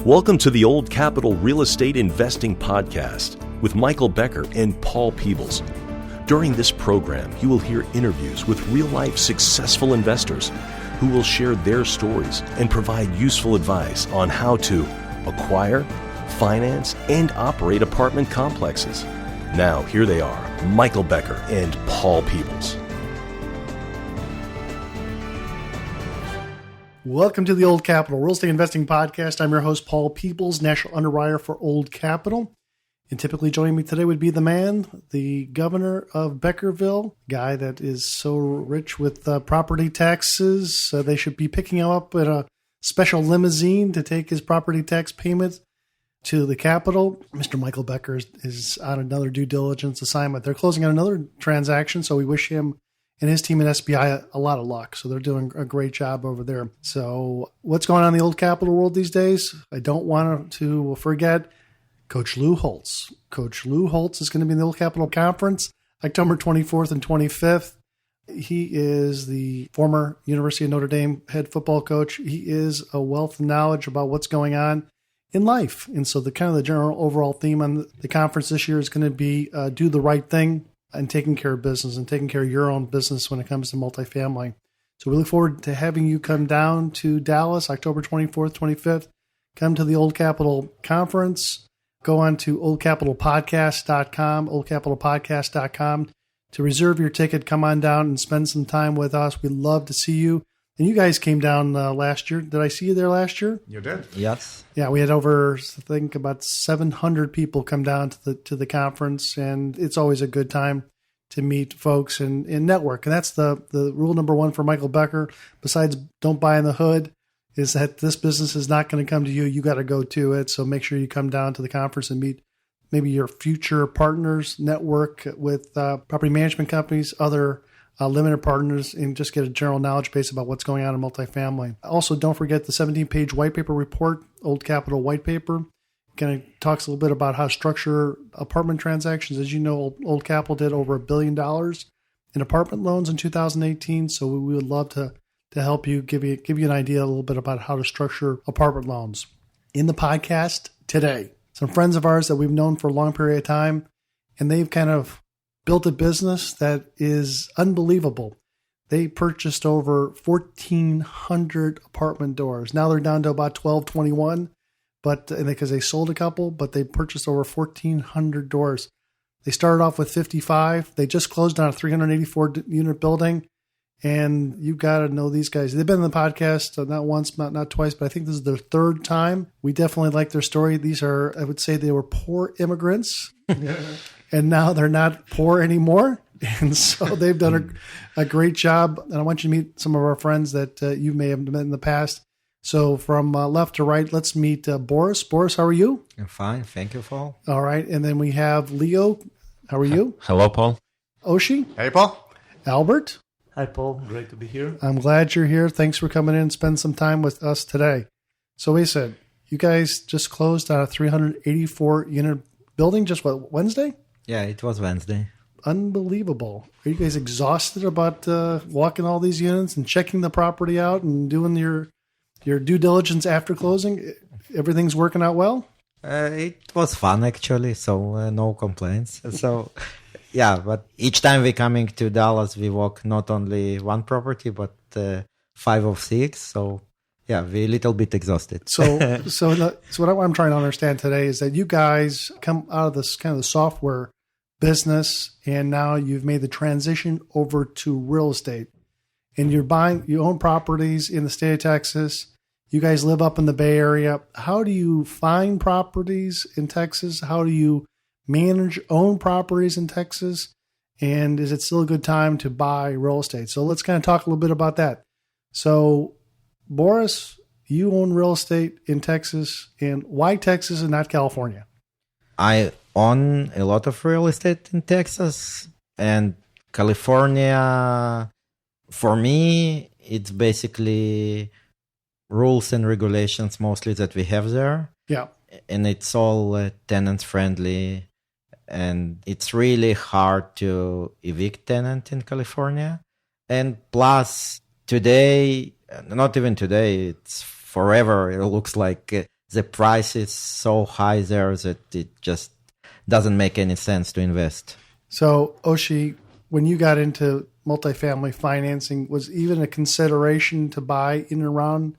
Welcome to the Old Capital Real Estate Investing Podcast with Michael Becker and Paul Peebles. During this program, you will hear interviews with real-life successful investors who will share their stories and provide useful advice on how to acquire, finance, and operate apartment complexes. Now, here they are, Michael Becker and Paul Peebles. Welcome to the Old Capital Real Estate Investing Podcast. I'm your host, Paul Peebles, National Underwriter for Old Capital. And typically joining me today would be the man, the governor of Beckerville, guy that is so rich with property taxes. They should be picking him up in a special limousine to take his property tax payment to the Capitol. Mr. Michael Becker is on another due diligence assignment. They're closing on another transaction, so we wish him and his team at SBI a lot of luck. So they're doing a great job over there. So what's going on in the Old Capital world these days? I don't want to forget Coach Lou Holtz. Coach Lou Holtz is going to be in the Old Capital Conference, October 24th and 25th. He is the former University of Notre Dame head football coach. He is a wealth of knowledge about what's going on in life. And so the general overall theme on the conference this year is going to be do the right thing and taking care of business and taking care of your own business when it comes to multifamily. So we look forward to having you come down to Dallas, October 24th, 25th. Come to the Old Capital Conference. Go on to oldcapitalpodcast.com, oldcapitalpodcast.com to reserve your ticket. Come on down and spend some time with us. We'd love to see you. And you guys came down last year. Did I see you there last year? You did. Yes. Yeah, we had over, I think, about 700 people come down to the conference, and it's always a good time to meet folks and network. And that's the rule number one for Michael Becker, besides don't buy in the hood, is that this business is not going to come to you. You got to go to it. So make sure you come down to the conference and meet maybe your future partners, network with property management companies, other limited partners, and just get a general knowledge base about what's going on in multifamily. Also, don't forget the 17-page white paper report, Old Capital White Paper. Kind of talks a little bit about how to structure apartment transactions. As you know, Old Capital did over $1 billion in apartment loans in 2018. So we would love to help you, give you an idea a little bit about how to structure apartment loans. In the podcast today, some friends of ours that we've known for a long period of time, and they've kind of built a business that is unbelievable. They purchased over 1,400 apartment doors. Now they're down to about 1,221, because they sold a couple, but they purchased over 1,400 doors. They started off with 55. They just closed on a 384-unit building, and you got to know these guys. They've been on the podcast not once, not twice, but I think this is their third time. We definitely like their story. These are, I would say, they were poor immigrants. And now they're not poor anymore. And so they've done a great job. And I want you to meet some of our friends that you may have met in the past. So from left to right, let's meet Boris. Boris, how are you? I'm fine. Thank you, Paul. All right. And then we have Leo. How are you? Hello, Paul. Oshi. Hey, Paul. Albert. Hi, Paul. Great to be here. I'm glad you're here. Thanks for coming in and spend some time with us today. So we said, you guys just closed on a 384-unit building just Wednesday? Yeah, it was Wednesday. Unbelievable. Are you guys exhausted about walking all these units and checking the property out and doing your due diligence after closing? Everything's working out well? It was fun, actually, so no complaints. So, yeah, but each time we're coming to Dallas, we walk not only one property, but 5 or 6. So, yeah, we're a little bit exhausted. So what I'm trying to understand today is that you guys come out of this kind of the software business, and now you've made the transition over to real estate, and you own properties in the state of Texas. You guys live up in the Bay Area. How do you find properties in Texas? How do you own properties in Texas? And is it still a good time to buy real estate? So let's kind of talk a little bit about that. So Boris, you own real estate in Texas, and why Texas and not California? I own a lot of real estate in Texas, and California, for me, it's basically rules and regulations mostly that we have there. Yeah. And it's all tenant friendly, and it's really hard to evict tenant in California. And plus today, not even today, it's forever. It looks like the price is so high there that it just doesn't make any sense to invest. So, Oshi, when you got into multifamily financing, was even a consideration to buy in and around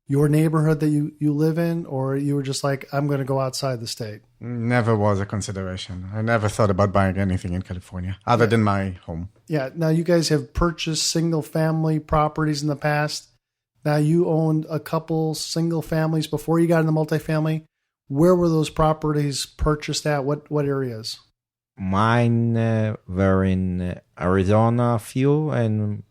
your neighborhood that you live in, or you were just like, I'm going to go outside the state? Never was a consideration. I never thought about buying anything in California other than my home. Yeah. Now, you guys have purchased single-family properties in the past. Now, you owned a couple single families before you got into multifamily. Where were those properties purchased at? What areas? Mine were in Arizona, a few, and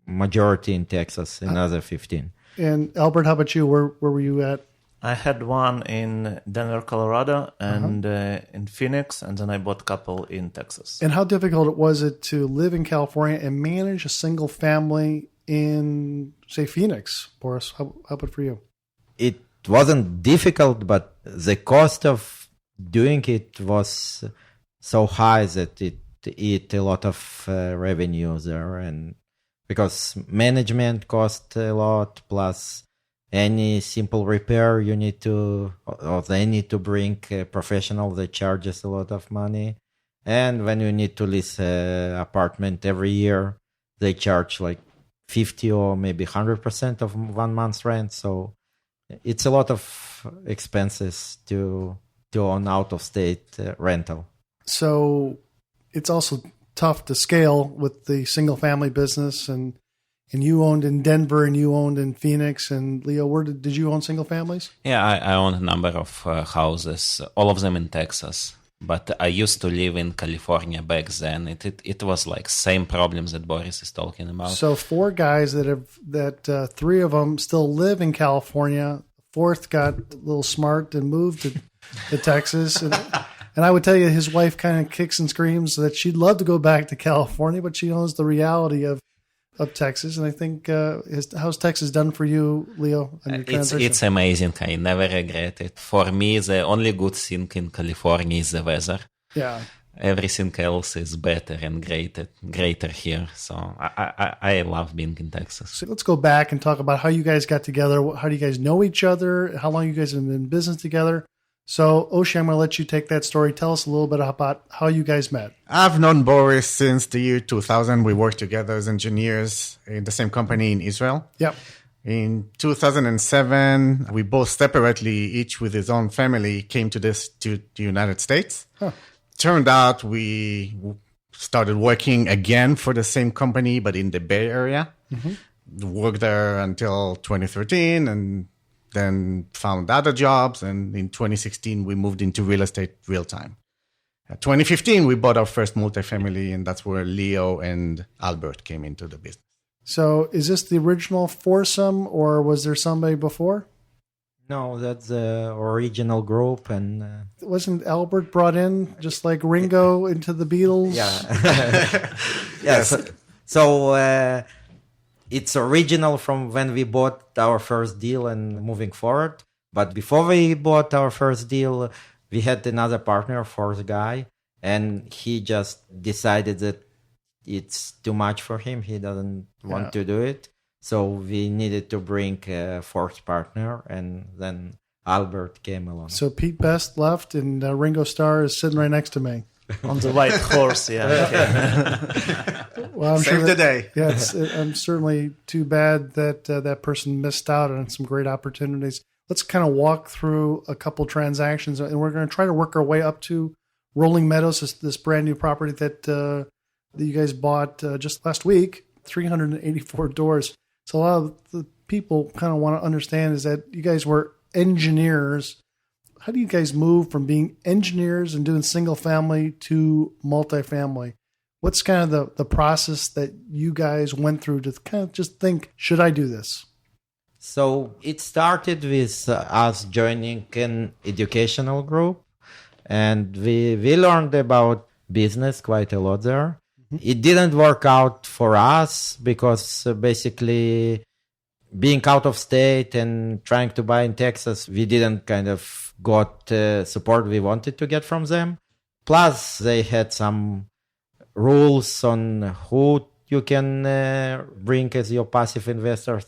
majority in Texas, another 15. And Albert, how about you? Where were you at? I had one in Denver, Colorado, and in Phoenix, and then I bought a couple in Texas. And how difficult was it to live in California and manage a single family in, say, Phoenix, Boris? How about for you? It wasn't difficult, but the cost of doing it was so high that it ate a lot of revenue there, and because management cost a lot, plus any simple repair you need to, or they need to bring a professional that charges a lot of money. And when you need to lease an apartment every year, they charge like 50 or maybe 100% of 1 month's rent. So it's a lot of expenses to own out-of-state rental. So it's also tough to scale with the single-family business, and you owned in Denver and you owned in Phoenix. And Leo, where did you own single families? Yeah, I own a number of houses, all of them in Texas. But I used to live in California back then. It was like same problems that Boris is talking about. So 4 guys that 3 of them still live in California. Fourth got a little smart and moved to Texas. And I would tell you, his wife kind of kicks and screams that she'd love to go back to California, but she knows the reality of Texas. And I think, how's Texas done for you, Leo, on your transition? It's amazing. I never regret it. For me, the only good thing in California is the weather. Yeah. Everything else is better and greater here. So I love being in Texas. So let's go back and talk about how you guys got together. How do you guys know each other? How long you guys have been in business together? So, Oshi, I'm going to let you take that story. Tell us a little bit about how you guys met. I've known Boris since the year 2000. We worked together as engineers in the same company in Israel. Yep. In 2007, we both separately, each with his own family, came to the United States. Huh. Turned out we started working again for the same company, but in the Bay Area. Mm-hmm. Worked there until 2013 and then found other jobs. And in 2016, we moved into real estate real time. 2015, we bought our first multifamily, and that's where Leo and Albert came into the business. So is this the original foursome, or was there somebody before? No, that's the original group. And wasn't Albert brought in just like Ringo into the Beatles? Yeah. Yes. So it's original from when we bought our first deal and moving forward. But before we bought our first deal, we had another partner, fourth guy, and he just decided that it's too much for him. He doesn't want to do it. So we needed to bring a fourth partner, and then Albert came along. So Pete Best left, and Ringo Starr is sitting right next to me. On the white horse, yeah. Well, I'm Save the day. Yeah, I'm certainly too bad that that person missed out on some great opportunities. Let's kind of walk through a couple transactions, and we're going to try to work our way up to Rolling Meadows, this brand new property that you guys bought just last week, 384 doors. So a lot of the people kind of want to understand is that you guys were engineers. How do you guys move from being engineers and doing single family to multifamily? What's kind of the process that you guys went through to kind of just think, should I do this? So it started with us joining an educational group, and we learned about business quite a lot there. Mm-hmm. It didn't work out for us because basically being out of state and trying to buy in Texas, we didn't kind of got support we wanted to get from them. Plus, they had some rules on who you can bring as your passive investor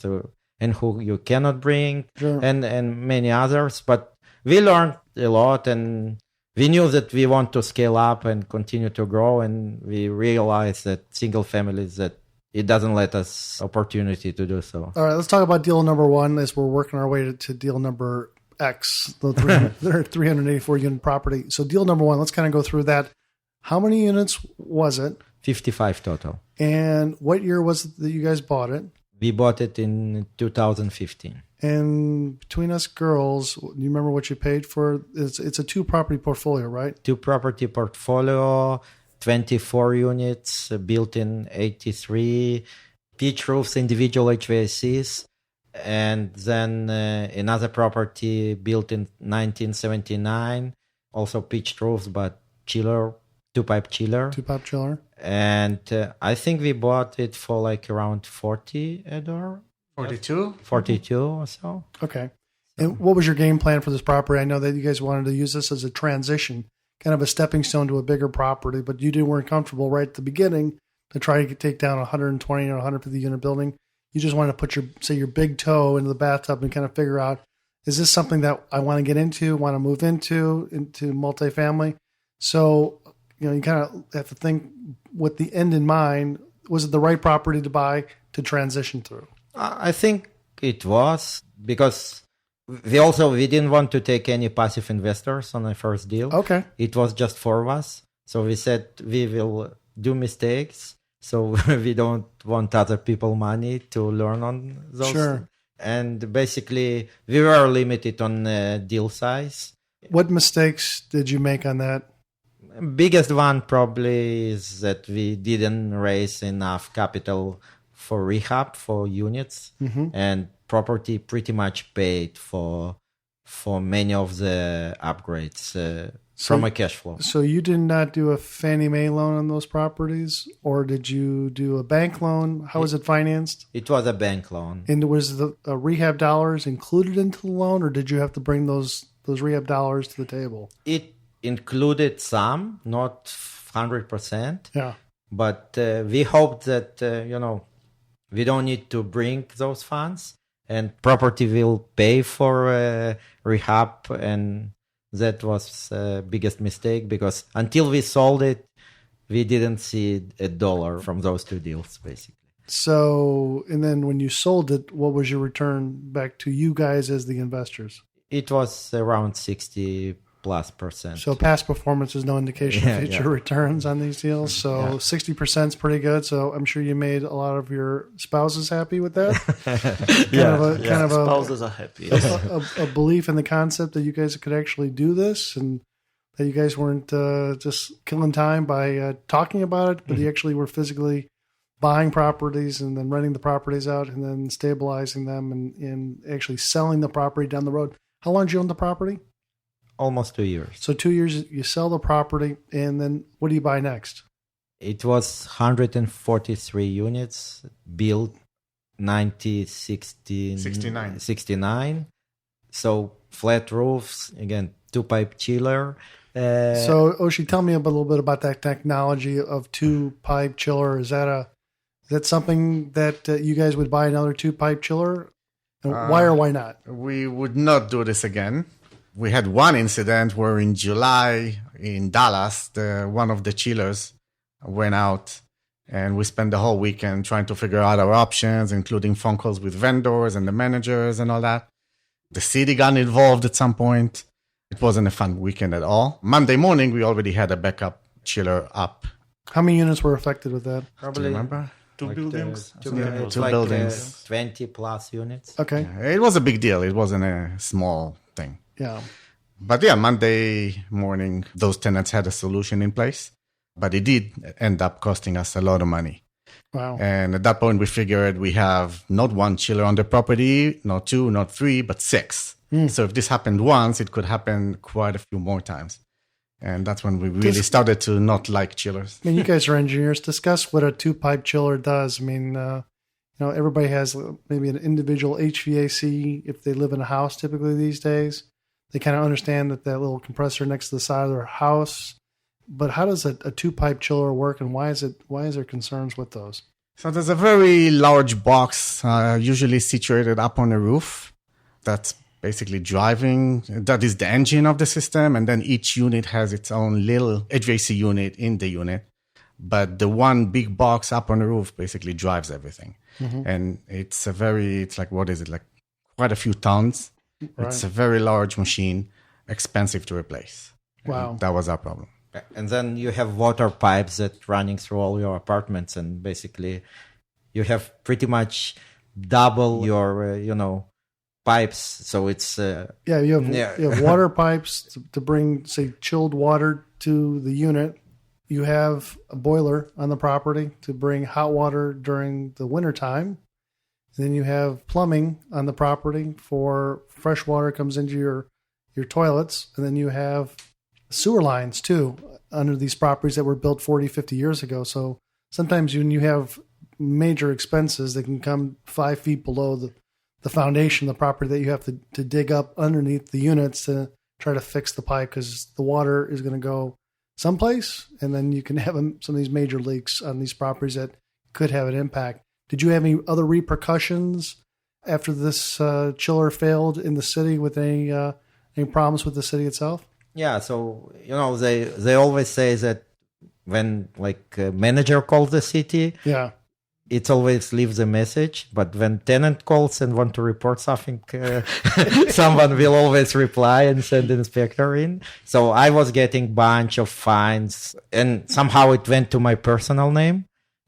and who you cannot bring, sure. and many others. But we learned a lot, and we knew that we want to scale up and continue to grow, and we realized that single families, that it doesn't let us opportunity to do so. All right, let's talk about deal number one as we're working our way to deal number X, the 384 unit property. So deal number one, let's kind of go through that. How many units was it? 55 total. And what year was it that you guys bought it? We bought it in 2015. And between us girls, do you remember what you paid for? It's a two property portfolio, right? Two property portfolio, 24 units, built in 83, pitch roofs, individual HVACs, and then another property built in 1979, also pitched roofs, but chiller, two-pipe chiller. Two-pipe chiller. And I think we bought it for like around 40 a door. 42? 42 or so. Okay. And what was your game plan for this property? I know that you guys wanted to use this as a transition, kind of a stepping stone to a bigger property, but you weren't comfortable right at the beginning to try to take down a 120 or 150 unit building. You just wanted to put your big toe into the bathtub and kind of figure out, is this something that I want to get into, want to move into multifamily? So, you kind of have to think with the end in mind, was it the right property to buy to transition through? I think it was, because we didn't want to take any passive investors on the first deal. Okay. It was just 4 of us. So we said we will do mistakes. So we don't want other people money to learn on those. Sure. And basically, we were limited on deal size. What mistakes did you make on that? Biggest one probably is that we didn't raise enough capital for rehab for units, and property pretty much paid for many of the upgrades from a cash flow. So you did not do a Fannie Mae loan on those properties, or did you do a bank loan? How was it financed? It was a bank loan. And was the rehab dollars included into the loan, or did you have to bring those rehab dollars to the table? It included some, not 100%. Yeah. But we hoped that, we don't need to bring those funds, and property will pay for rehab. And that was the biggest mistake, because until we sold it, we didn't see $1 from those 2 deals, basically. So, and then when you sold it, what was your return back to you guys as the investors? It was around 60+%. So past performance is no indication of future returns on these deals. So 60% is pretty good. So I'm sure you made a lot of your spouses happy with that. Spouses are happy. A belief in the concept that you guys could actually do this, and that you guys weren't just killing time by talking about it, but you actually were physically buying properties and then renting the properties out and then stabilizing them and actually selling the property down the road. How long did you own the property? Almost 2 years. So 2 years, you sell the property, and then what do you buy next? It was 143 units, built 69. So flat roofs, again, two-pipe chiller. So Oshi, tell me a little bit about that technology of two-pipe chiller. Is that something that you guys would buy another two-pipe chiller? And why or why not? We would not do this again. We had one incident where in July in Dallas, one of the chillers went out, and we spent the whole weekend trying to figure out our options, including phone calls with vendors and the managers and all that. The city got involved at some point. It wasn't a fun weekend at all. Monday morning, we already had a backup chiller up. How many units were affected with that? Probably, do you remember? Two buildings. Two buildings. 20 plus units. Okay. Yeah, it was a big deal. It wasn't a small thing. Yeah. But yeah, Monday morning, those tenants had a solution in place, but it did end up costing us a lot of money. Wow. And at that point, we figured we have not one chiller on the property, not 2, not 3, but 6. So if this happened once, it could happen quite a few more times. And that's when we really started to not like chillers. I mean, you guys are engineers. Discuss what a two-pipe chiller does. I mean, everybody has maybe an individual HVAC if they live in a house typically these days. They kind of understand that little compressor next to the side of their house. But how does a two-pipe chiller work, and why is there concerns with those? So there's a very large box, usually situated up on a roof, that's basically driving. That is the engine of the system. And then each unit has its own little HVAC unit in the unit. But the one big box up on the roof basically drives everything. And it's like, what is it? Like quite a few tons. Right. It's a very large machine, expensive to replace. Wow. And that was our problem. And then you have water pipes that running through all your apartments, and basically you have pretty much double your, pipes. So it's you have water pipes to bring, say, chilled water to the unit. You have a boiler on the property to bring hot water during the wintertime. And then you have plumbing on the property for fresh water comes into your toilets. And then you have sewer lines, too, under these properties that were built 40, 50 years ago. So sometimes when you have major expenses that can come 5 feet below the foundation of the property that you have to dig up underneath the units to try to fix the pipe because the water is going to go someplace, and then you can have some of these major leaks on these properties that could have an impact. Did you have any other repercussions after this chiller failed in the city with any problems with the city itself? Yeah, so they always say that when a manager calls the city, it always leaves a message. But when tenant calls and want to report something, someone will always reply and send an inspector in. So I was getting bunch of fines, and somehow it went to my personal name.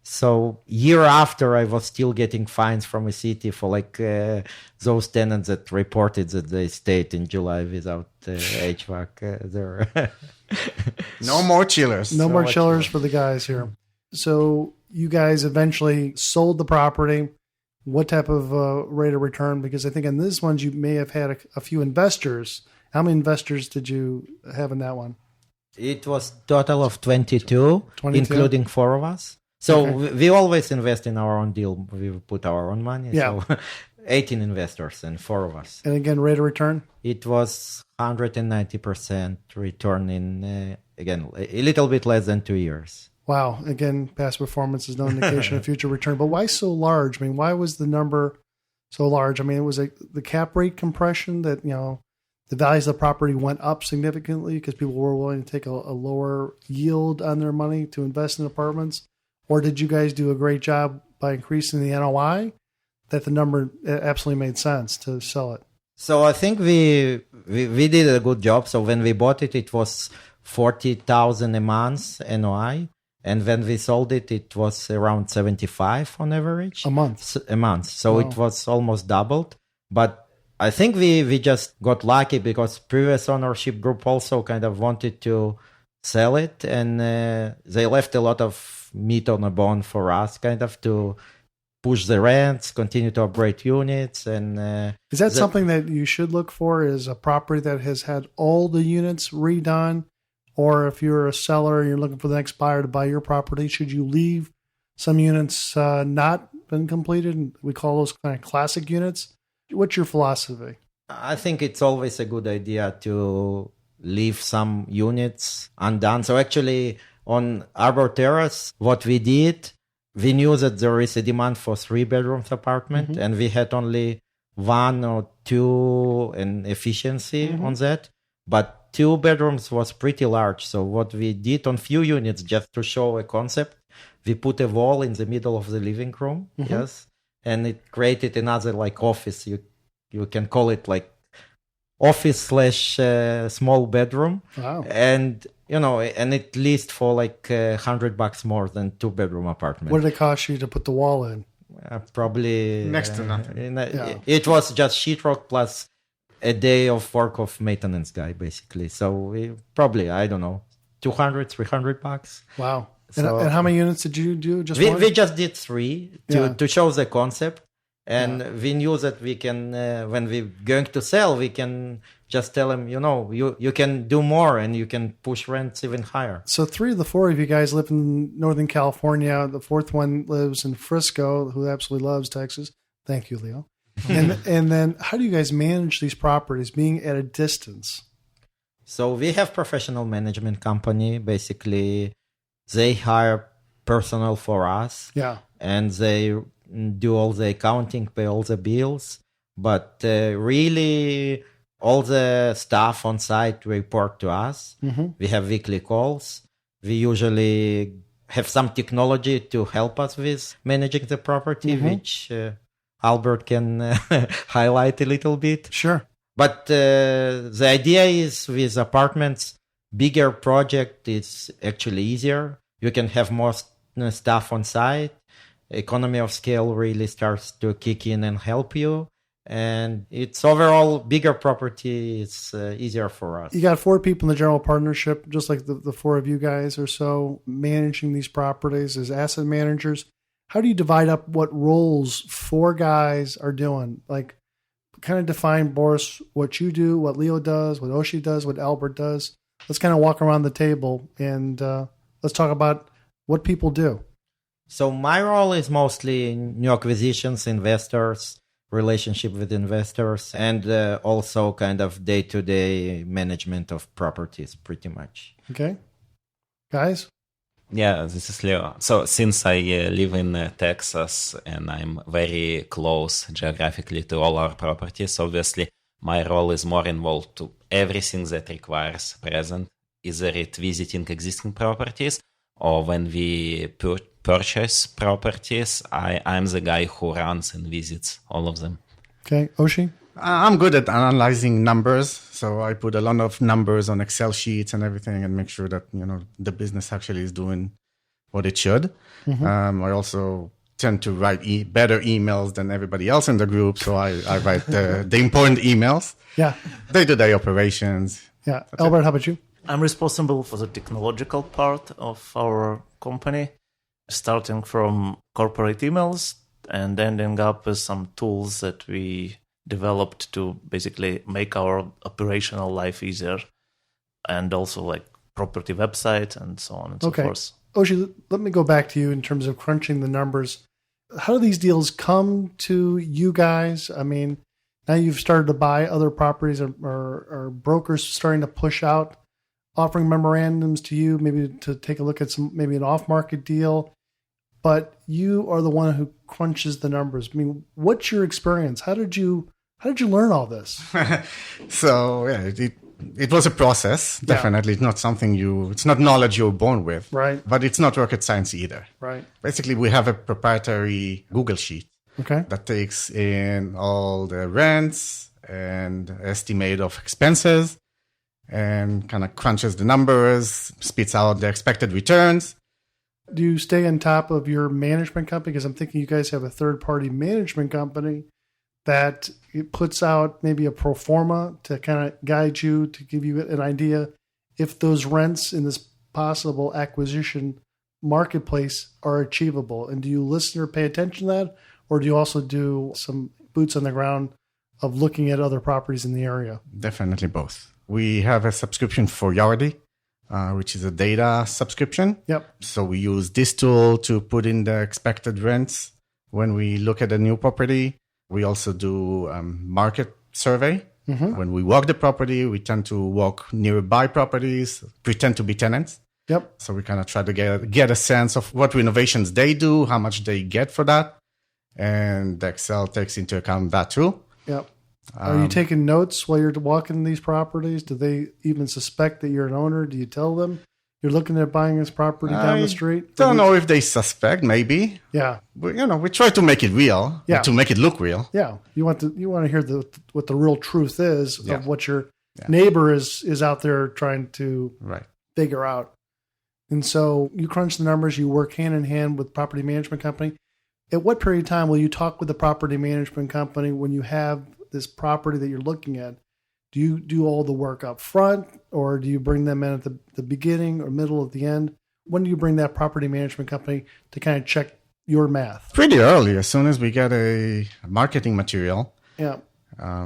So year after, I was still getting fines from a city for those tenants that reported that they stayed in July without HVAC there. No more chillers. No more chillers for the guys here. So you guys eventually sold the property. What type of rate of return? Because I think in this one, you may have had a few investors. How many investors did you have in that one? It was total of 22, including 4 of us. So we always invest in our own deal. We put our own money. Yeah. So 18 investors and 4 of us. And again, rate of return? It was 190% return in, again, a little bit less than 2 years. Wow. Again, past performance is no indication of future return. But why so large? I mean, why was the number so large? I mean, it was the cap rate compression that, the values of the property went up significantly because people were willing to take a lower yield on their money to invest in apartments. Or did you guys do a great job by increasing the NOI that the number absolutely made sense to sell it? So I think we did a good job. So when we bought it, it was $40,000 a month NOI. And when we sold it, it was around 75 on average. A month. So It was almost doubled. But I think we just got lucky because previous ownership group also kind of wanted to sell it. And they left a lot of meat on the bone for us, kind of to push the rents, continue to operate units. And is that something that you should look for? Is a property that has had all the units redone? Or if you're a seller and you're looking for the next buyer to buy your property, should you leave some units not been completed? We call those kind of classic units. What's your philosophy? I think it's always a good idea to leave some units undone. So actually, on Arbor Terrace, what we did, we knew that there is a demand for 3-bedroom apartment, and we had only 1 or 2 in efficiency on that. But 2 bedrooms was pretty large. So what we did on few units, just to show a concept, we put a wall in the middle of the living room, and it created another office. You can call it office / small bedroom. Wow. And and it leased for $100 more than 2-bedroom apartment. What did it cost you to put the wall in? Probably next to nothing. It was just sheetrock plus a day of work of maintenance guy, basically. So probably, I don't know, $200, $300. Wow. So, and how many units did you do? Just one? One? We just did 3 to show the concept. And we knew that we can, when we're going to sell, we can just tell them, you can do more and you can push rents even higher. So 3 of the 4 of you guys live in Northern California. The 4th one lives in Frisco, who absolutely loves Texas. Thank you, Leo. And then how do you guys manage these properties being at a distance? So we have professional management company. Basically, they hire personnel for us. Yeah. And they do all the accounting, pay all the bills. But really, all the staff on site report to us. We have weekly calls. We usually have some technology to help us with managing the property, which Albert can highlight a little bit. Sure. But the idea is with apartments, bigger project is actually easier. You can have more staff on site. Economy of scale really starts to kick in and help you. And it's overall bigger property. It's easier for us. You got 4 people in the general partnership, just like the 4 of you guys or so, managing these properties as asset managers. How do you divide up what roles 4 guys are doing? Like, kind of define, Boris, what you do, what Leo does, what Oshi does, what Albert does. Let's kind of walk around the table and let's talk about what people do. So my role is mostly new acquisitions, investors, relationship with investors, and also kind of day-to-day management of properties, pretty much. Okay. Guys? Yeah, this is Leo. So since I live in Texas and I'm very close geographically to all our properties, obviously my role is more involved to everything that requires present, either it visiting existing properties or when we purchase properties, I'm the guy who runs and visits all of them. Okay. Oshi? I'm good at analyzing numbers, so I put a lot of numbers on Excel sheets and everything, and make sure that the business actually is doing what it should. I also tend to write better emails than everybody else in the group, so I write the important emails. Yeah. Day-to-day operations. Yeah. Albert, how about you? I'm responsible for the technological part of our company, starting from corporate emails and ending up with some tools that we developed to basically make our operational life easier, and also like property website and so on and so forth. Oshi, let me go back to you in terms of crunching the numbers. How do these deals come to you guys? I mean, now you've started to buy other properties, or brokers starting to push out, offering memorandums to you, maybe to take a look at maybe an off-market deal. But you are the one who crunches the numbers. I mean, what's your experience? How did you learn all this? So yeah, it was a process. Definitely, it's not something it's not knowledge you're born with. Right. But it's not rocket science either. Right. Basically, we have a proprietary Google sheet. Okay. That takes in all the rents and estimate of expenses, and kind of crunches the numbers, spits out the expected returns. Do you stay on top of your management company? Because I'm thinking you guys have a third-party management company that it puts out maybe a pro forma to kind of guide you, to give you an idea if those rents in this possible acquisition marketplace are achievable. And do you listen or pay attention to that? Or do you also do some boots on the ground of looking at other properties in the area? Definitely both. We have a subscription for Yardi, which is a data subscription. Yep. So we use this tool to put in the expected rents when we look at a new property. We also do market survey. When we walk the property, we tend to walk nearby properties, pretend to be tenants. Yep. So we kind of try to get a sense of what renovations they do, how much they get for that. And Excel takes into account that too. Yep. Are you taking notes while you're walking these properties? Do they even suspect that you're an owner? Do you tell them you're looking at buying this property down the street? Don't know if they suspect, maybe. Yeah. But, we try to make it real, to make it look real. Yeah. You want to hear what the real truth is of what your neighbor is out there trying to figure out. And so you crunch the numbers, you work hand in hand with property management company. At what period of time will you talk with the property management company when you have this property that you're looking at? Do you do all the work up front, or do you bring them in at the beginning or middle of the end? When do you bring that property management company to kind of check your math? Pretty early, as soon as we get a marketing material. Yeah.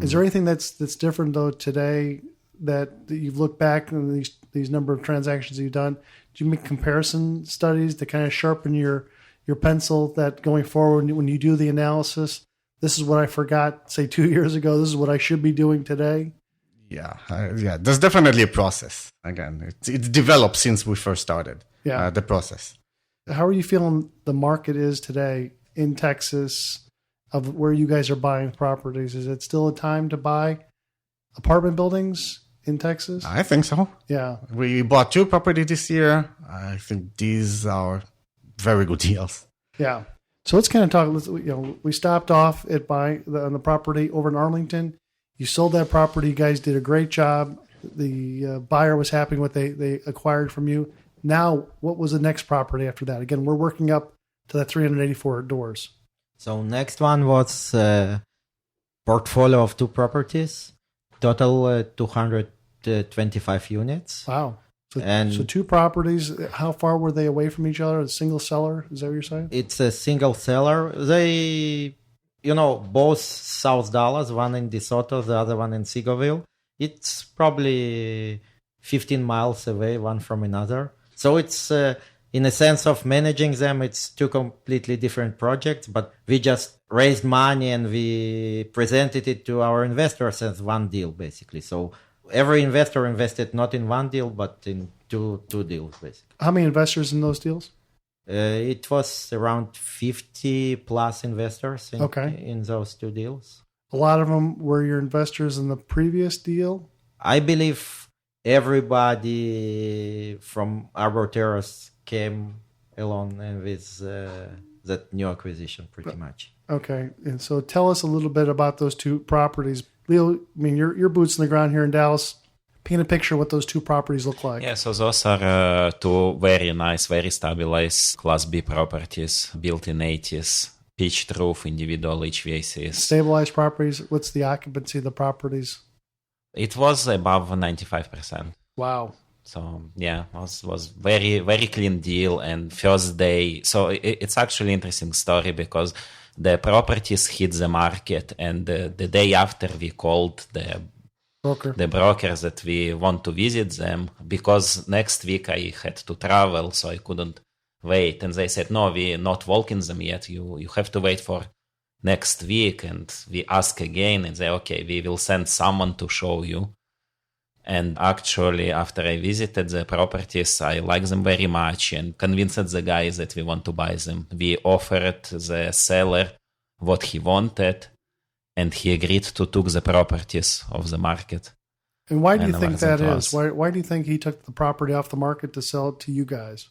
Is there anything that's different though today that you've looked back on these number of transactions you've done? Do you make comparison studies to kind of sharpen your pencil that going forward when you do the analysis, this is what I forgot, say 2 years ago, this is what I should be doing today? Yeah. There's definitely a process. Again, it's developed since we first started the process. How are you feeling the market is today in Texas of where you guys are buying properties? Is it still a time to buy apartment buildings in Texas? I think so. Yeah. We bought 2 properties this year. I think these are very good deals. Yeah. So let's kind of talk. We stopped off at on the property over in Arlington. You sold that property. You guys did a great job. The buyer was happy with what they acquired from you. Now, what was the next property after that? Again, we're working up to that 384 doors. So next one was a portfolio of 2 properties, total 225 units. Wow. So 2 properties. How far were they away from each other? A single seller? Is that what you're saying? It's a single seller. They, both South Dallas, one in DeSoto, the other one in Seagoville. It's probably 15 miles away, one from another. So it's, in a sense of managing them, it's 2 completely different projects, but we just raised money and we presented it to our investors as one deal, basically. So every investor invested not in one deal, but in two deals, basically. How many investors in those deals? It was around 50 plus investors in those 2 deals. A lot of them were your investors in the previous deal? I believe everybody from Arbor Terrace came along and with that new acquisition, pretty much. Okay. And so tell us a little bit about those 2 properties. Leo, I mean, your boots on the ground here in Dallas. Paint a picture of what those 2 properties look like. Yeah, so those are 2 very nice, very stabilized Class B properties, built in 80s, pitched roof, individual HVACs. Stabilized properties, what's the occupancy of the properties? It was above 95%. Wow. So yeah, was very, very clean deal. And first day, so it's actually interesting story because the properties hit the market, and the day after we called the brokers that we want to visit them, because next week I had to travel, so I couldn't wait. And they said, no, we're not walking them yet. You have to wait for next week. And we ask again and say, okay, we will send someone to show you. And actually, after I visited the properties, I like them very much and convinced the guys that we want to buy them. We offered the seller what he wanted, and he agreed to take the properties off the market. And why do you think that is? Why do you think he took the property off the market to sell it to you guys?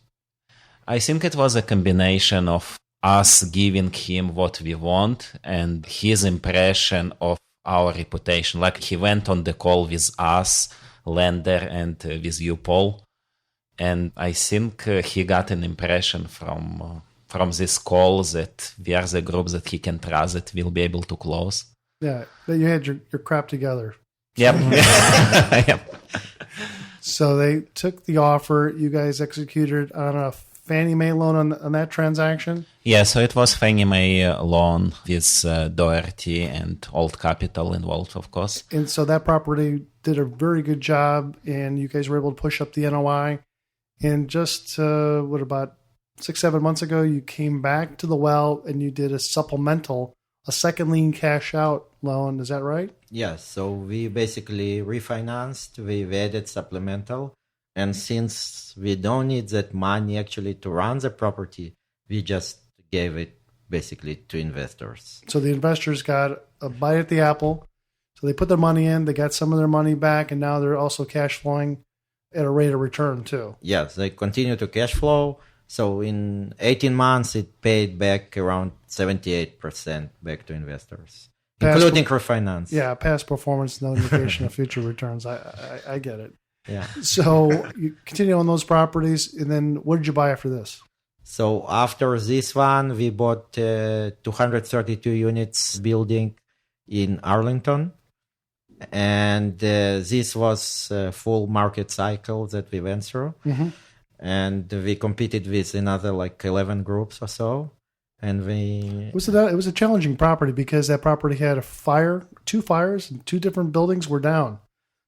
I think it was a combination of us giving him what we want and his impression of our reputation. Like, he went on the call with us, lender, and with you, Paul. And I think he got an impression from this call that we are the group that he can trust, that we'll be able to close. Yeah, that you had your crap together. Yep. Yep. So they took the offer. You guys executed on a Fannie Mae loan on that transaction? Yeah, so it was Fannie Mae loan with Doherty and Old Capital involved, of course. And so that property did a very good job, and you guys were able to push up the NOI. And just, about 6-7 months ago, you came back to the well and you did a supplemental, a second lien cash out loan. Is that right? Yes. So we basically refinanced, we added supplemental. And since we don't need that money actually to run the property, we just gave it basically to investors. So the investors got a bite at the apple. So they put their money in, they got some of their money back, and now they're also cash flowing at a rate of return too. Yes, they continue to cash flow. So in 18 months, it paid back around 78% back to investors, including refinance. Yeah, past performance, no indication of future returns. I get it. Yeah. So you continue on those properties, and then what did you buy after this? So after this one, we bought 232 units building in Arlington. And this was a full market cycle that we went through. Mm-hmm. And we competed with another 11 groups or so. And it was a challenging property because that property had a fire, 2 fires, and 2 different buildings were down.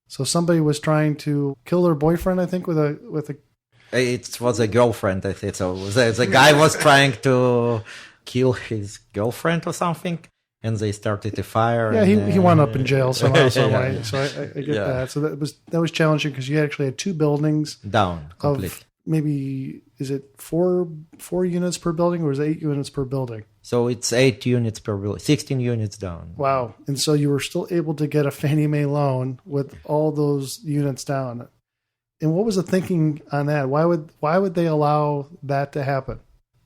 So somebody was trying to kill their boyfriend, I think, with a. It was a girlfriend, I think. So the guy was trying to kill his girlfriend or something, and they started a fire. Yeah, he wound up in jail somehow, some way. Yeah. So I get that. So that was challenging because you actually had 2 buildings down completely. Of maybe is it four units per building, or is it 8 units per building? So it's 8 units per building, 16 units down. Wow. And so you were still able to get a Fannie Mae loan with all those units down. And what was the thinking on that? Why would they allow that to happen?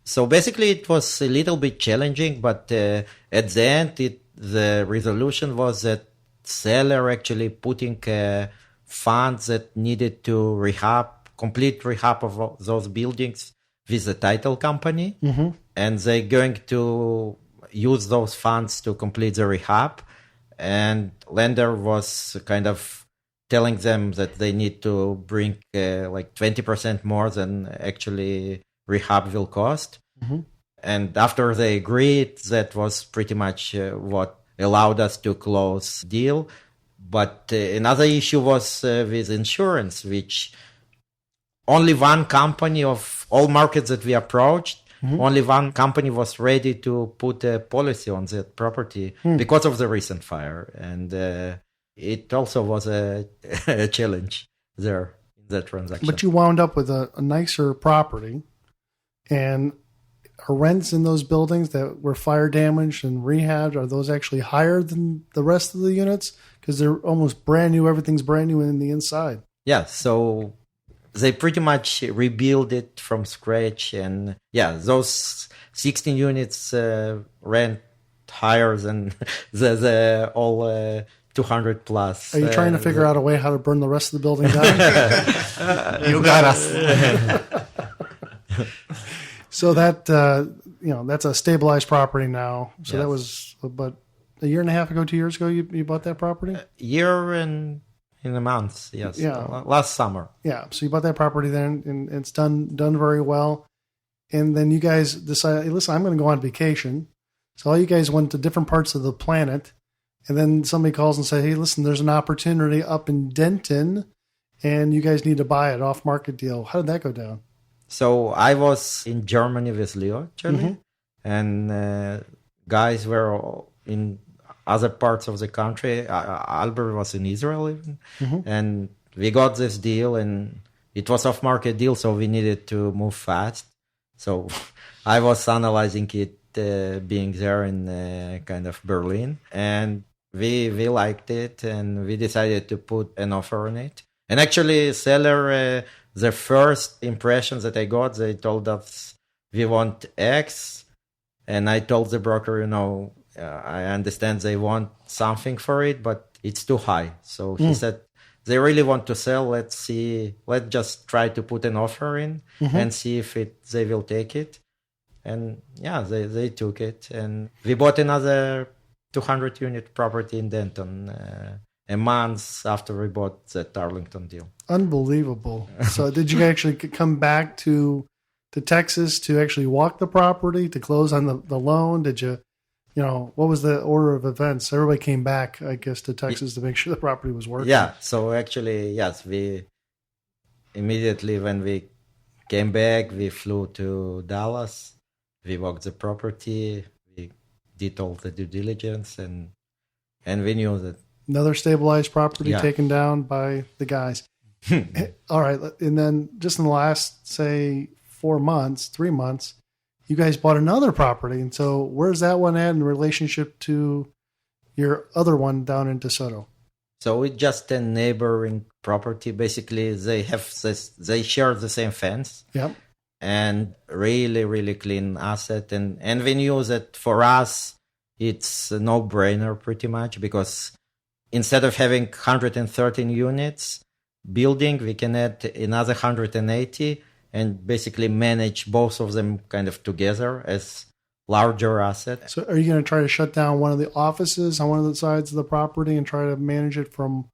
So basically, it was a little bit challenging, but at the end, the resolution was that seller actually putting funds that needed to complete rehab of those buildings with the title company, and they're going to use those funds to complete the rehab. And lender was kind of telling them that they need to bring like 20% more than actually rehab will cost. And after they agreed, that was pretty much what allowed us to close deal. But another issue was with insurance, which only one company of all markets that we approached, only one company was ready to put a policy on that property because of the recent fire. And it also was a challenge there in that transaction. But you wound up with a nicer property, and are rents in those buildings that were fire damaged and rehabbed, are those actually higher than the rest of the units? Because they're almost brand new. Everything's brand new in the inside. Yeah, so they pretty much rebuild it from scratch. And yeah, those 16 units rent higher than the all 200 plus. Are you trying to figure out a way how to burn the rest of the building down? You got us. So that, that's a stabilized property now. So that was about a year and a half ago, 2 years ago, you bought that property? Year and in a month, yes. Yeah. Last summer. Yeah. So you bought that property then, and it's done very well. And then you guys decided, hey, listen, I'm going to go on vacation. So all you guys went to different parts of the planet. And then somebody calls and says, hey, listen, there's an opportunity up in Denton, and you guys need to buy it, off-market deal. How did that go down? So I was in Germany with Leo, actually, and guys were in other parts of the country. Albert was in Israel even, and we got this deal, and it was off-market deal, so we needed to move fast. So I was analyzing it being there in kind of Berlin, and we liked it, and we decided to put an offer on it. And actually, seller, the first impressions that I got, they told us, we want X. And I told the broker, I understand they want something for it, but it's too high. So he said, they really want to sell. Let's just try to put an offer in and see if they will take it. And yeah, they took it. And we bought another 200 unit property in Denton a month after we bought that Arlington deal. Unbelievable. So did you actually come back to Texas to actually walk the property, to close on the loan? Did you, what was the order of events? Everybody came back, I guess, to Texas to make sure the property was working. Yeah. So actually, yes, we immediately when we came back, we flew to Dallas. We walked the property. We did all the due diligence, and we knew that. Another stabilized property taken down by the guys. All right. And then just in the last, say, 3 months, you guys bought another property. And so where's that one at in relationship to your other one down in DeSoto? So it's just a neighboring property. Basically, they share the same fence. Yep. And really, really clean asset. And we knew that for us, it's a no-brainer pretty much, because instead of having 113 units building, we can add another 180 and basically manage both of them kind of together as larger assets. So are you going to try to shut down one of the offices on one of the sides of the property and try to manage it from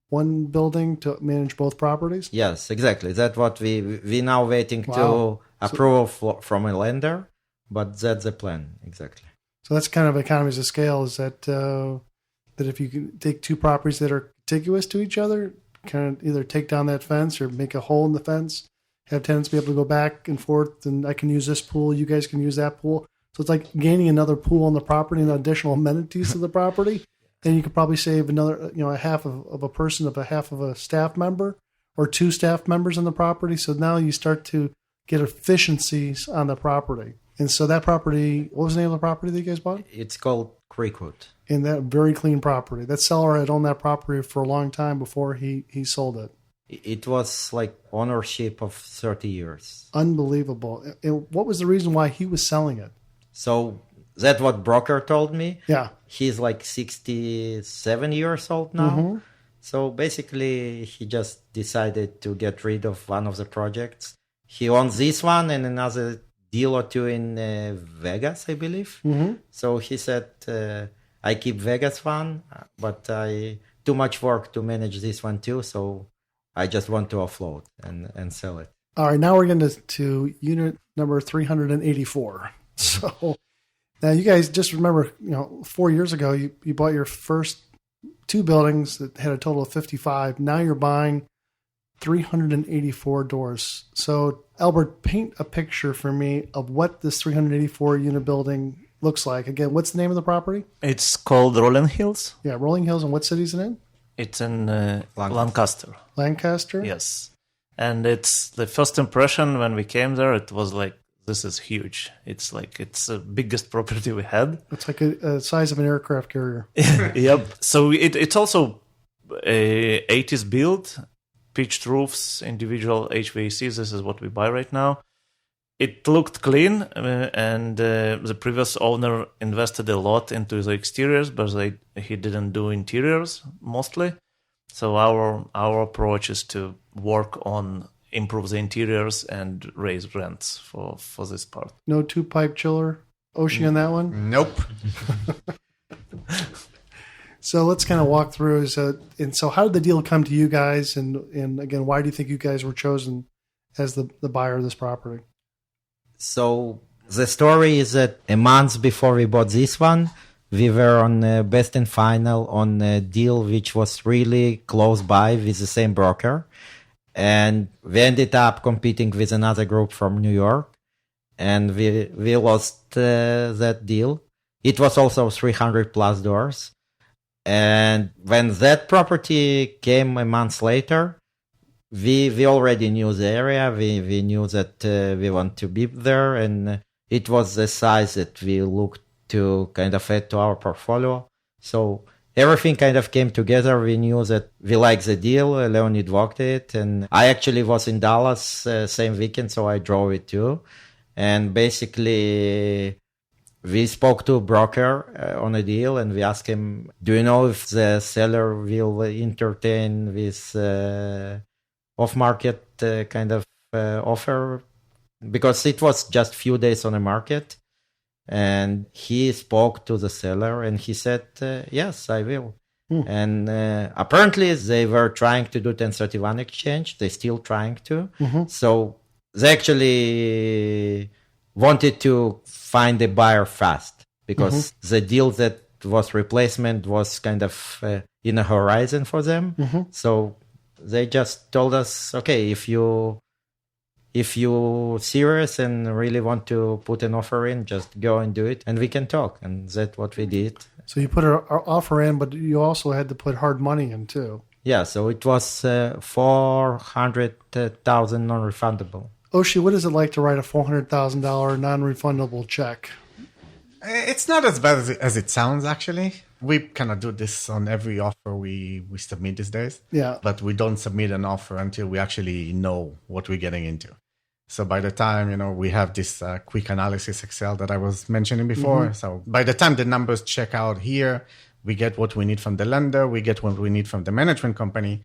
one building to manage both properties? Yes, exactly. That's what we now waiting to approval from a lender, but that's the plan, exactly. So that's kind of economies of scale, is that that if you can take two properties that are contiguous to each other, kind of either take down that fence or make a hole in the fence, have tenants be able to go back and forth, and I can use this pool, you guys can use that pool. So it's like gaining another pool on the property and additional amenities to the property. Then you could probably save another, a half of a person, of a half of a staff member, or 2 staff members on the property. So now you start to get efficiencies on the property. And so that property, what was the name of the property that you guys bought? It's called Creekwood. In that very clean property. That seller had owned that property for a long time before he sold it. It was like ownership of 30 years. Unbelievable. And what was the reason why he was selling it? So that's what broker told me. Yeah. He's like 67 years old now. Mm-hmm. So basically, he just decided to get rid of one of the projects. He owns this one and another deal or two in Vegas, I believe. Mm-hmm. So he said, I keep Vegas one, but too much work to manage this one too. So I just want to offload and sell it. All right, now we're getting to unit number 384. So now you guys just remember, 4 years ago, you bought your first 2 buildings that had a total of 55. Now you're buying 384 doors. So Albert, paint a picture for me of what this 384 unit building looks like. Again, what's the name of the property? It's called Rolling Hills. Yeah, Rolling Hills. And what city is it in? It's in Lancaster. Lancaster? Yes. And it's the first impression when we came there, it was like, this is huge. It's the biggest property we had. It's like a size of an aircraft carrier. Yep. So it's also a 80s build, pitched roofs, individual HVACs. This is what we buy right now. It looked clean, and the previous owner invested a lot into the exteriors, but he didn't do interiors mostly. So our approach is to work on improve the interiors and raise rents for this part. No 2-pipe chiller, Oshi on that one? Nope. So let's kind of walk through. So how did the deal come to you guys? And again, why do you think you guys were chosen as the buyer of this property? So the story is that a month before we bought this one, we were on best and final on a deal which was really close by with the same broker. And we ended up competing with another group from New York. And we lost that deal. It was also 300 plus doors. And when that property came a month later, we already knew the area. We knew that we want to be there. And it was the size that we looked to kind of add to our portfolio. So everything kind of came together. We knew that we liked the deal. Leonid walked it. And I actually was in Dallas same weekend, so I drove it too. And basically, we spoke to a broker on a deal, and we asked him, do you know if the seller will entertain this off-market kind of offer? Because it was just a few days on the market. And he spoke to the seller and he said, yes, I will. And apparently they were trying to do 1031 exchange. They're still trying to. So they actually wanted to find a buyer fast because the deal that was replacement was kind of in a horizon for them. So they just told us, okay, if you serious and really want to put an offer in, just go and do it and we can talk. And that's what we did. So you put an offer in, but you also had to put hard money in too. Yeah, so it was 400,000 non-refundable. Oshi, what is it like to write a $400,000 non-refundable check? It's not as bad as it sounds, actually. We kind of do this on every offer we submit these days. Yeah. But we don't submit an offer until we actually know what we're getting into. So by the time, we have this quick analysis Excel that I was mentioning before. So by the time the numbers check out here, we get what we need from the lender, we get what we need from the management company.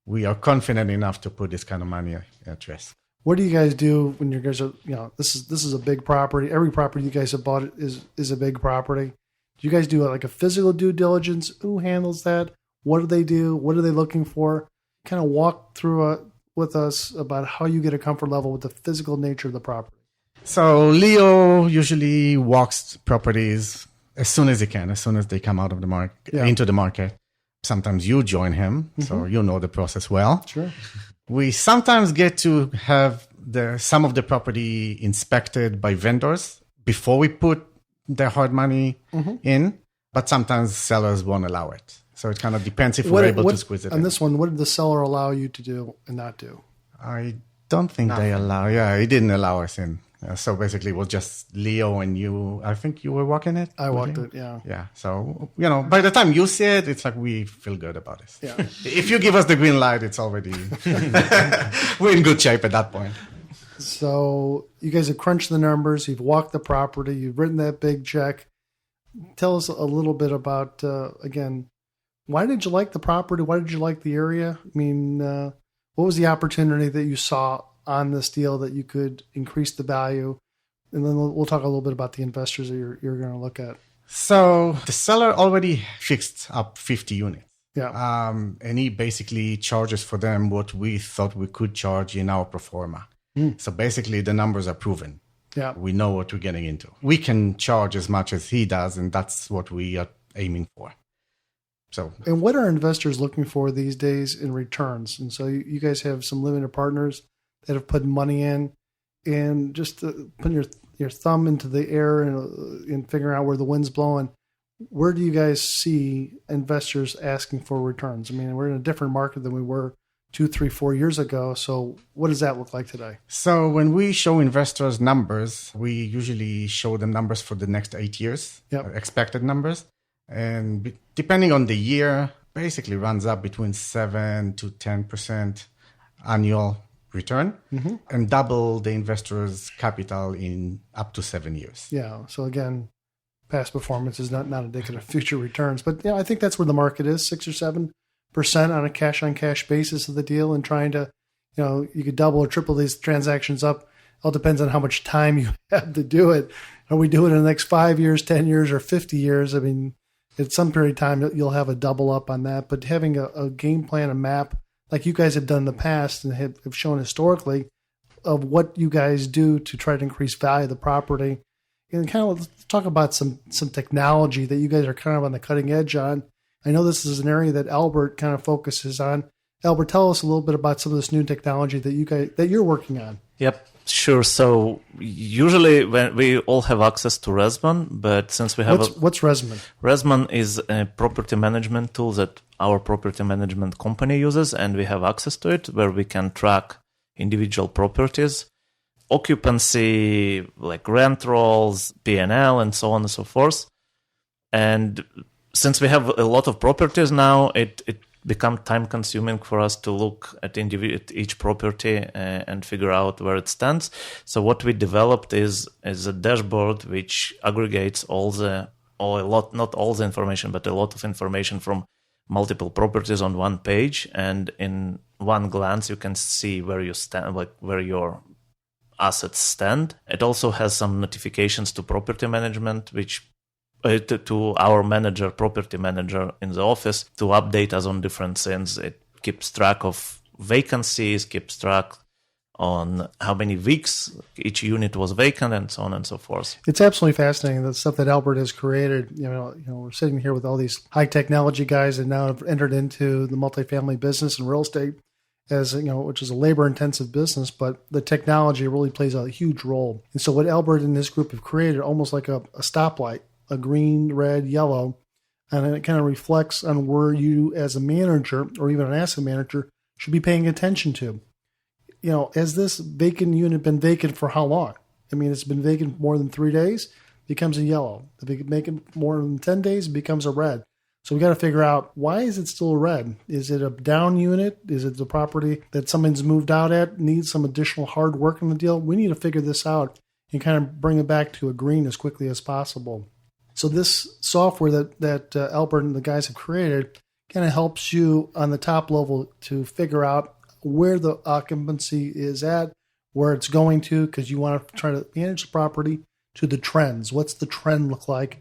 We are confident enough to put this kind of money at risk. What do you guys do when you guys are, this is a big property. Every property you guys have bought is a big property. Do you guys do like a physical due diligence? Who handles that? What do they do? What are they looking for? Kind of walk through with us about how you get a comfort level with the physical nature of the property. So Leo usually walks properties as soon as he can, as soon as they come out of the market, into the market. Sometimes you join him, so you know the process well. Sure. We sometimes get to have some of the property inspected by vendors before we put their hard money in, but sometimes sellers won't allow it. So it kind of depends if we're able to squeeze it in. On this one, what did the seller allow you to do and not do? I don't think they allow. Yeah, he didn't allow us in. So basically, it was just Leo and you. I think you were walking it. I walked it, yeah. Yeah. So, by the time you see it, it's like we feel good about it. Yeah. If you give us the green light, it's already, we're in good shape at that point. So you guys have crunched the numbers. You've walked the property. You've written that big check. Tell us a little bit about, again, why did you like the property? Why did you like the area? I mean, what was the opportunity that you saw on this deal that you could increase the value? And then we'll talk a little bit about the investors that you're going to look at. So the seller already fixed up 50 units. Yeah. And he basically charges for them what we thought we could charge in our pro forma. So basically the numbers are proven. Yeah. We know what we're getting into. We can charge as much as he does, and that's what we are aiming for. And what are investors looking for these days in returns? And so you guys have some limited partners that have put money in, and just putting your thumb into the air and figuring out where the wind's blowing. Where do you guys see investors asking for returns? I mean, we're in a different market than we were 2, 3, 4 years ago. So what does that look like today? So when we show investors numbers, we usually show them numbers for the next 8 years, expected numbers. And depending on the year, basically runs up between 7 to 10% annual return and double the investor's capital in up to 7 years. Yeah. So again, past performance is not indicative of future returns. But I think that's where the market is, 6 or 7% on a cash-on-cash basis of the deal, and trying to, you could double or triple these transactions up. It all depends on how much time you have to do it. Are we doing it in the next 5 years, 10 years, or 50 years? I mean, at some period of time, you'll have a double up on that. But having a game plan, a map, like you guys have done in the past and have shown historically, of what you guys do to try to increase value of the property. And kind of let's talk about some technology that you guys are kind of on the cutting edge on. I know this is an area that Albert kind of focuses on. Albert, tell us a little bit about some of this new technology that you're working on. Yep, sure. So usually when we all have access to Resman, but since we have what's Resman? Resman is a property management tool that our property management company uses, and we have access to it where we can track individual properties, occupancy, like rent rolls, P&L, and so on and so forth. And since we have a lot of properties now, it become time consuming for us to look at each property and figure out where it stands. So what we developed is a dashboard which aggregates not all the information, but a lot of information from multiple properties on one page. And in one glance, you can see where you stand, like where your assets stand. It also has some notifications to property management, which to our property manager in the office, to update us on different things. It keeps track of vacancies, keeps track on how many weeks each unit was vacant, and so on and so forth. It's absolutely fascinating, the stuff that Albert has created. We're sitting here with all these high technology guys that now have entered into the multifamily business and real estate, which is a labor intensive business, but the technology really plays a huge role. And so what Albert and his group have created, almost like a stoplight, a green, red, yellow, and it kind of reflects on where you as a manager or even an asset manager should be paying attention to. Has this vacant unit been vacant for how long? I mean, it's been vacant more than 3 days, becomes a yellow. If it make it more than 10 days, it becomes a red. So we got to figure out, why is it still red? Is it a down unit? Is it the property that someone's moved out at, needs some additional hard work in the deal? We need to figure this out and kind of bring it back to a green as quickly as possible. So this software that Albert and the guys have created kind of helps you on the top level to figure out where the occupancy is at, where it's going to, because you want to try to manage the property to the trends. What's the trend look like,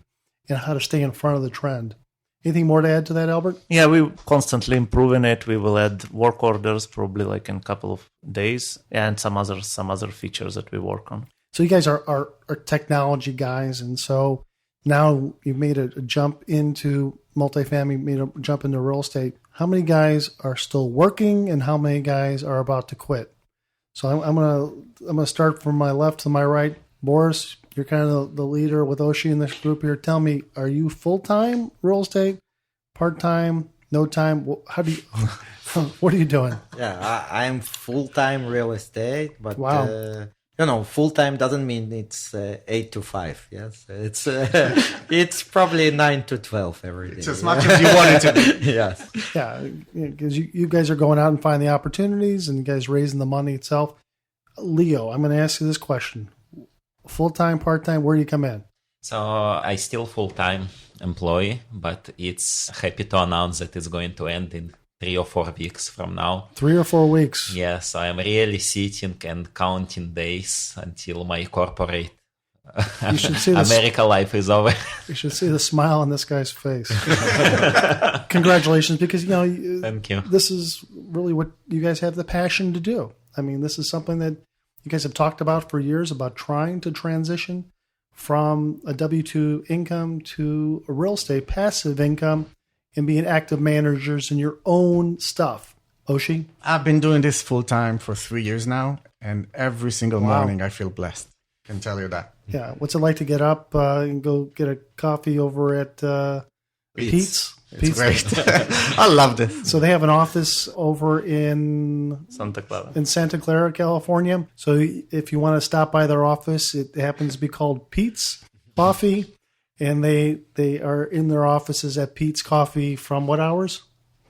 and how to stay in front of the trend. Anything more to add to that, Albert? Yeah, we're constantly improving it. We will add work orders probably like in a couple of days, and some other features that we work on. So you guys are technology guys, and so now you've made a jump into multifamily, made a jump into real estate. How many guys are still working, and how many guys are about to quit? So I'm gonna start from my left to my right. Boris, you're kind of the leader with Oshi in this group here. Tell me, are you full-time real estate, part-time, No time. How do you? What are you doing? Yeah, I'm full-time real estate, but Wow. Full-time doesn't mean it's 8 to 5. Yes, it's it's probably 9 to 12 every day. It's as much as you want it to be. Yes. Yeah, because you guys are going out and finding the opportunities, and you guys raising the money itself. Leo, I'm going to ask you this question: full-time, part-time, where do you come in? So I still full-time employee, but it's happy to announce that it's going to end in 3 or 4 weeks from now. 3 or 4 weeks. Yes, I am really sitting and counting days until my corporate You should see America life is over. You should see the smile on this guy's face. Congratulations, because Thank you. this is really what you guys have the passion to do. I mean, this is something that you guys have talked about for years, about trying to transition from a W-2 income to a real estate passive income and being active managers in your own stuff. Oshi? I've been doing this full time for 3 years now, and every single morning I feel blessed. Can tell you that. Yeah. What's it like to get up and go get a coffee over at Pete's? It's great. I love this. So they have an office over in Santa Clara, California. So if you want to stop by their office, it happens to be called Pete's Coffee, and they are in their offices at Pete's Coffee from what hours?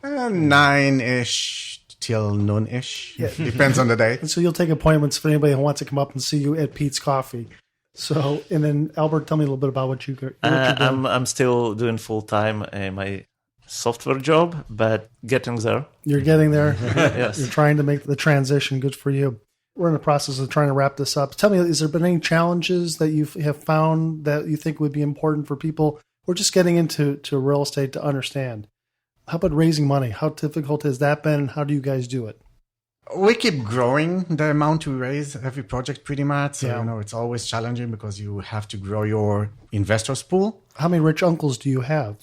9-ish till noon-ish. Yeah. Depends on the day. And so you'll take appointments for anybody who wants to come up and see you at Pete's Coffee. So, and then Albert, tell me a little bit about what you're doing. I'm still doing full-time my software job, but getting there. You're getting there. Yes. You're trying to make the transition. Good for you. We're in the process of trying to wrap this up. Tell me, has there been any challenges that you have found that you think would be important for people who are just getting into real estate to understand? How about raising money? How difficult has that been? And how do you guys do it? We keep growing the amount we raise every project pretty much. So, Yeah. it's always challenging because you have to grow your investors pool. How many rich uncles do you have?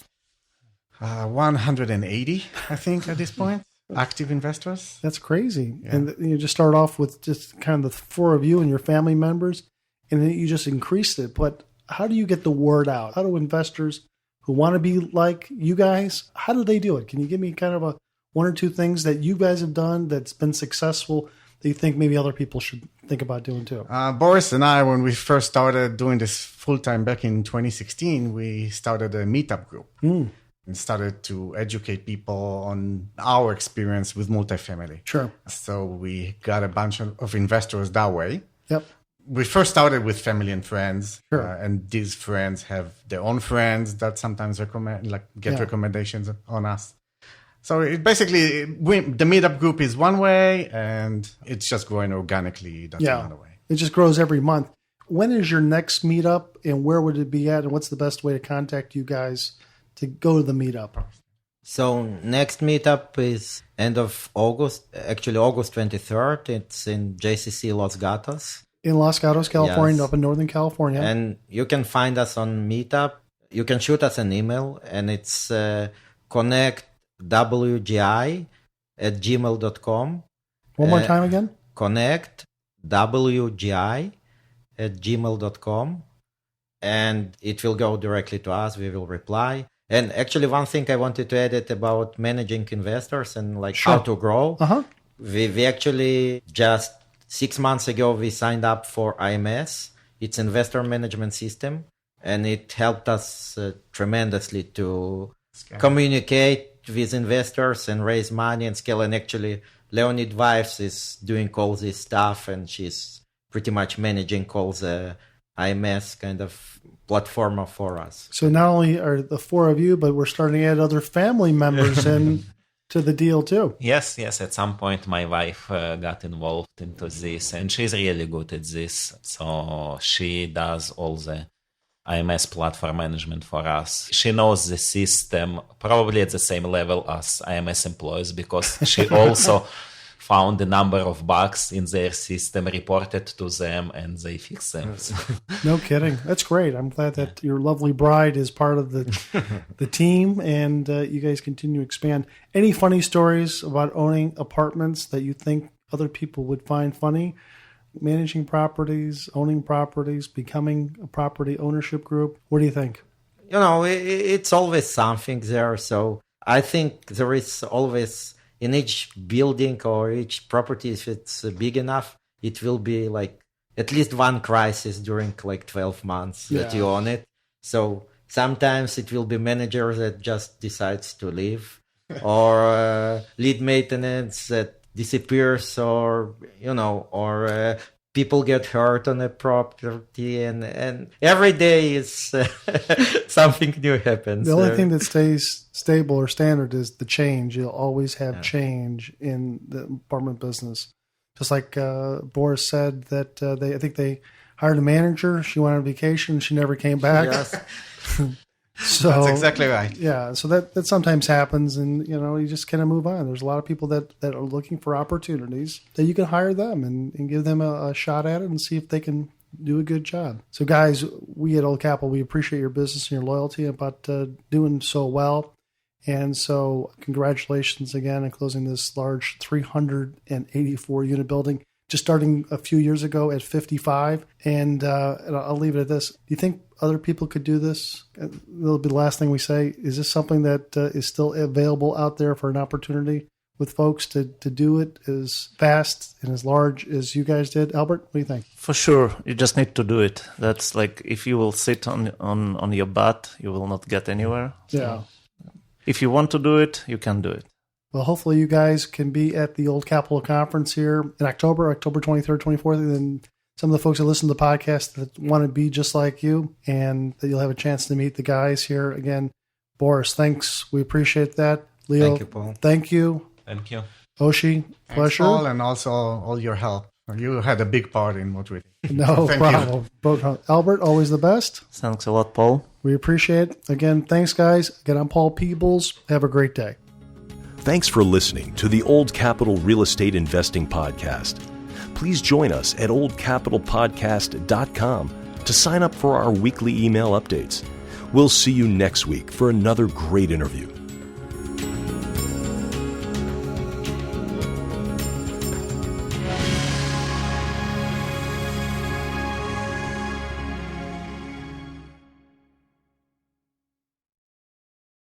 180, I think, at this point. Active investors. That's crazy. Yeah. And you just start off with just kind of the 4 of you and your family members, and then you just increased it. But how do you get the word out? How do investors who want to be like you guys, how do they do it? Can you give me kind of 1 or 2 things that you guys have done that's been successful that you think maybe other people should think about doing too? Boris and I, when we first started doing this full-time back in 2016, we started a meetup group. And started to educate people on our experience with multifamily. Sure. So we got a bunch of investors that way. Yep. We first started with family and friends, Sure. And these friends have their own friends that sometimes get recommendations on us. So it basically, the meetup group is one way, and it's just growing organically. That's another way. It just grows every month. When is your next meetup, and where would it be at, and what's the best way to contact you guys to go to the meetup? So next meetup is end of August, actually August 23rd. It's in JCC Los Gatos. In Los Gatos, California, Yes. up in Northern California. And you can find us on Meetup. You can shoot us an email, and it's connectwgi@gmail.com. One more time again? connectwgi@gmail.com. And it will go directly to us. We will reply. And actually, one thing I wanted to add it about managing investors and Sure. how to grow. Uh-huh. We actually just 6 months ago, we signed up for IMS. It's investor management system. And it helped us tremendously to communicate with investors and raise money and scale. And actually, Leonid Vives is doing all this stuff, and she's pretty much managing all the IMS kind of platform for us. So not only are the 4 of you, but we're starting to add other family members in to the deal too. Yes. At some point, my wife got involved into this, and she's really good at this. So she does all the IMS platform management for us. She knows the system probably at the same level as IMS employees, because she also found a number of bugs in their system, reported to them, and they fixed them. No kidding. That's great. I'm glad that your lovely bride is part of the team, and you guys continue to expand. Any funny stories about owning apartments that you think other people would find funny? Managing properties, owning properties, becoming a property ownership group. What do you think? It's always something there. So I think there is always in each building or each property, if it's big enough, it will be like at least one crisis during like 12 months that you own it. So sometimes it will be manager that just decides to leave or lead maintenance that disappears or, or people get hurt on a property and every day is something new happens. The only thing that stays stable or standard is the change. You'll always have change in the apartment business. Just like Boris said that I think they hired a manager. She went on vacation. She never came back. Yes. So That's exactly right. Yeah, so that sometimes happens, and you just kind of move on. There's a lot of people that are looking for opportunities that you can hire them and give them a shot at it and see if they can do a good job. So guys, we at Old Capital, we appreciate your business and your loyalty about doing so well. And so congratulations again on closing this large 384 unit building, just starting a few years ago at 55. And I'll leave it at this. Do you think other people could do this? That'll be the last thing we say. Is this something that is still available out there for an opportunity with folks to do it as fast and as large as you guys did? Albert, what do you think? For sure, you just need to do it. That's like if you will sit on your butt, you will not get anywhere. Yeah. If you want to do it, you can do it. Well, hopefully you guys can be at the Old Capital Conference here in October 23rd, 24th, and then some of the folks that listen to the podcast that want to be just like you, and that you'll have a chance to meet the guys here. Again, Boris, thanks. We appreciate that. Leo, Thank you, Paul. Thank you. Thank you. Oshi, pleasure. Paul, and also all your help. You had a big part in what we did. No Thank problem. Albert, always the best. Thanks a lot, Paul. We appreciate it. Again, thanks, guys. Again, I'm Paul Peebles. Have a great day. Thanks for listening to the Old Capital Real Estate Investing Podcast. Please join us at oldcapitalpodcast.com to sign up for our weekly email updates. We'll see you next week for another great interview.